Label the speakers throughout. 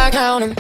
Speaker 1: I count 'em.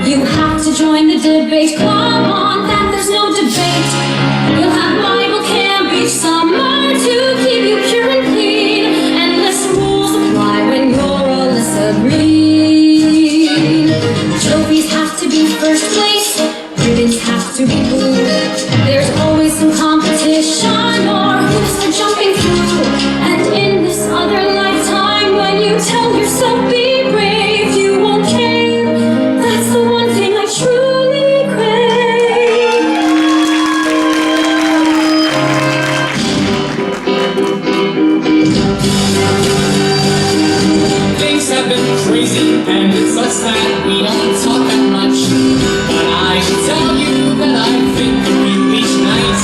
Speaker 2: You have to join the debate. Come on, that there's no debate. You'll have Bible Camp each summer to keep you pure and clean. Endless rules apply when you're Alyssa Green. Trophies have to be first place. Ribbons have to be blue. There's always some competition or hoops for jumping through. And in this other lifetime, when you tell yourself be brave, you won't cave. That's the one thing I truly crave.
Speaker 3: Things have been crazy, and it sucks that we don't talk that much. But I should tell you that I think of you each night.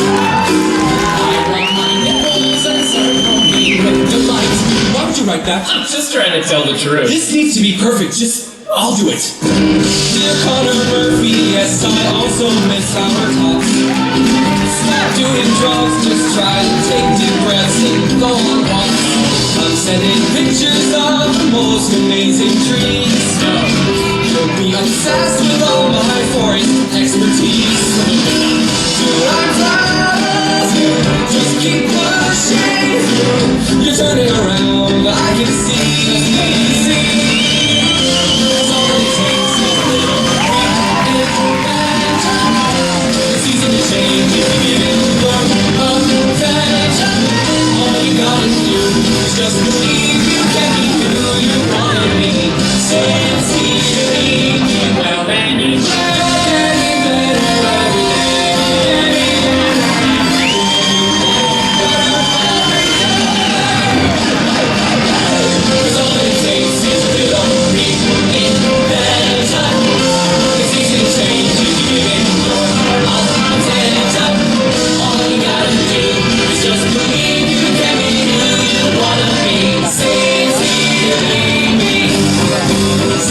Speaker 3: I rub my nipples and circle me with delight. Why would you write that? I'm just trying to tell the truth. This needs to be perfect. I'll do it. Dear Connor Murphy, yes, I also miss our talks. Stop doing drugs, just try to take deep breaths and go on walks. I'm sending pictures of the most amazing trees. You'll be obsessed with all my forest expertise. Dude, I'm proud of you. Just keep pushing through. You're turning around, I can see. That's all it takes is a little intervention. It's easy to change if you give attention. All you gotta do is just believe you can be who you wanna be. Say it's easy, well then you should. Getting better every day.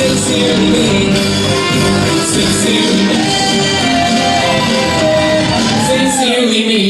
Speaker 3: Sincerely me. Sincerely me. Sincerely me.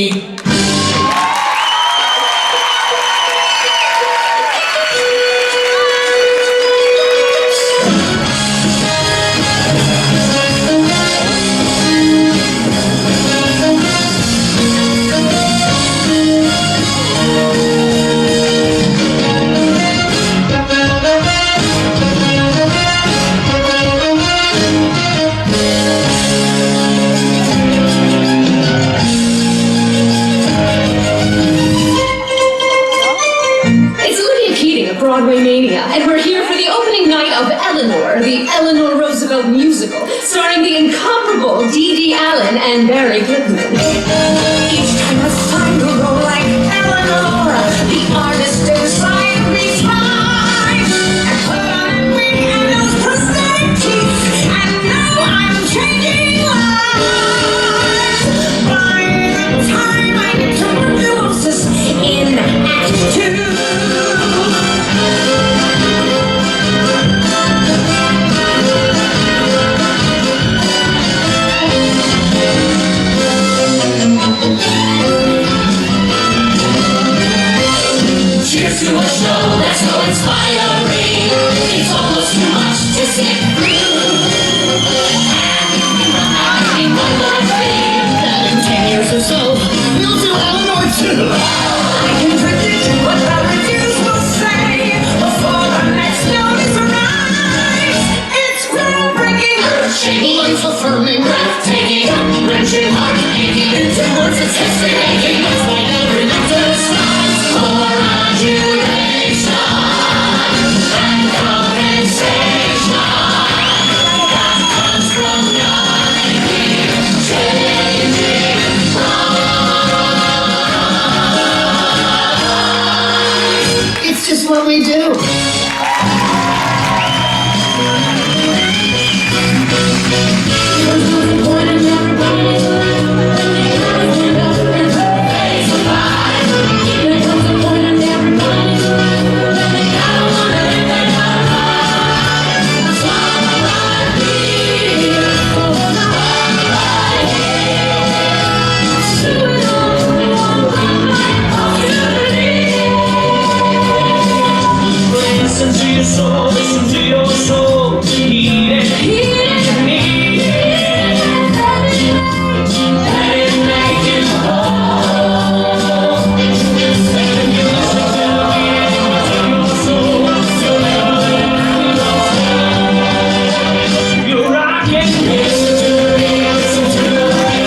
Speaker 2: Broadway Mania, and we're here for the opening night of Eleanor, the Eleanor Roosevelt musical, starring the incomparable Dee Dee Allen and Barry Goodman. Each time I find a role like Eleanor, the artist inside me tries. I put on me and those prosthetic teeth, and now I'm changing lives. By the time I get to tuberculosis in Act 2. Cheers to a show that's so inspiring. It's almost too much to sit through. And one more thing, that in 10 years or so, we'll do Eleanor too. I can predict what the reviews will say before the next notice arrives. It's groundbreaking, earth-shaking, life-affirming, breathtaking, wrenching, heart-aching, into words it's history-making. That's why every actor strives for adulation and compensation that comes from nothing changing lives. It's just what we do. Listen to your soul, listen to your soul. Heed it, need it. Let it make you whole. When you listen to your soul, you'll never let go. You're rocking. Listen to me, listen to me.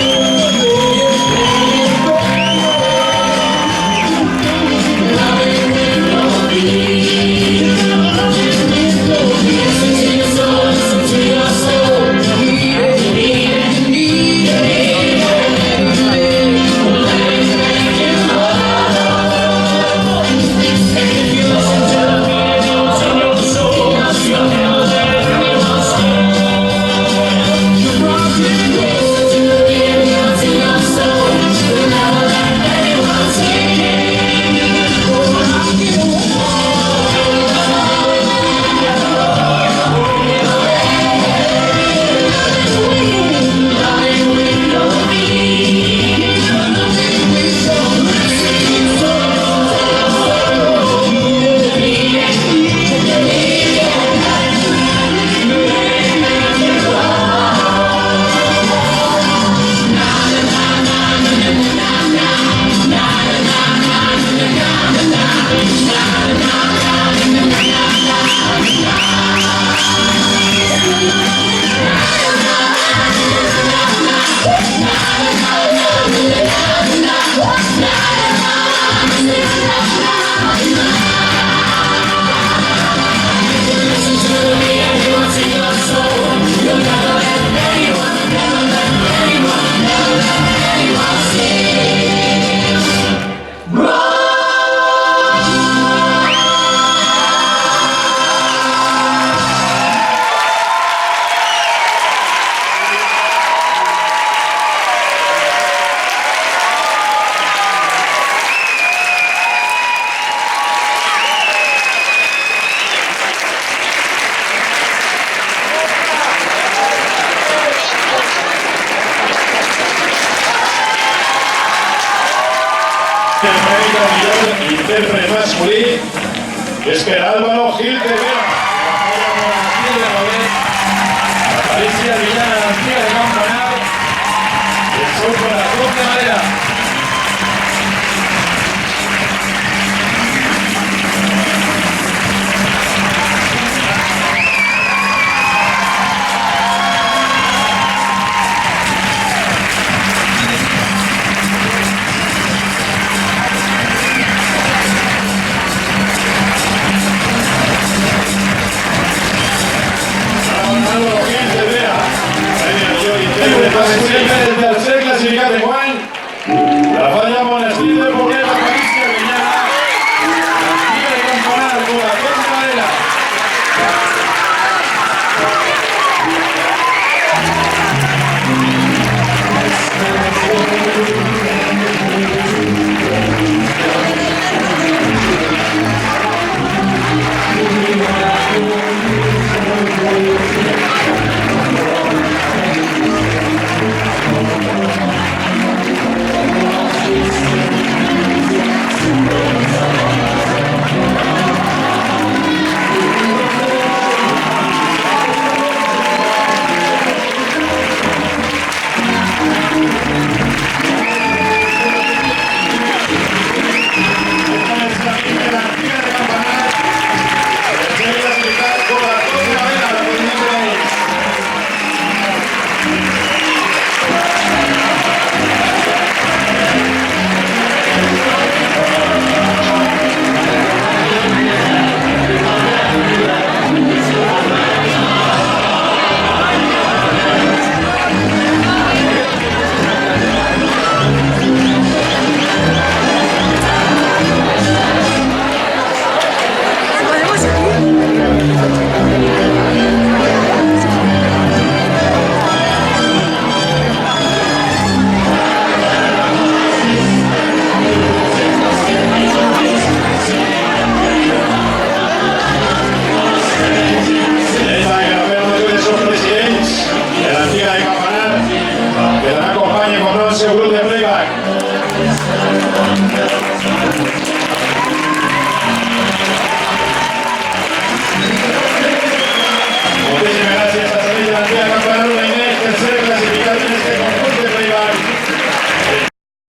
Speaker 2: Loving will be.
Speaker 1: el intérprete masculí, és per Álvaro Gil de Vera. Alicia Villana, la tía de Campanal, y el sol corazón de madera. Desde el tercer clasificado de Juan, la falla Monestir de Poblera, Alicia Villana, la tía de Campanal, corazón de madera.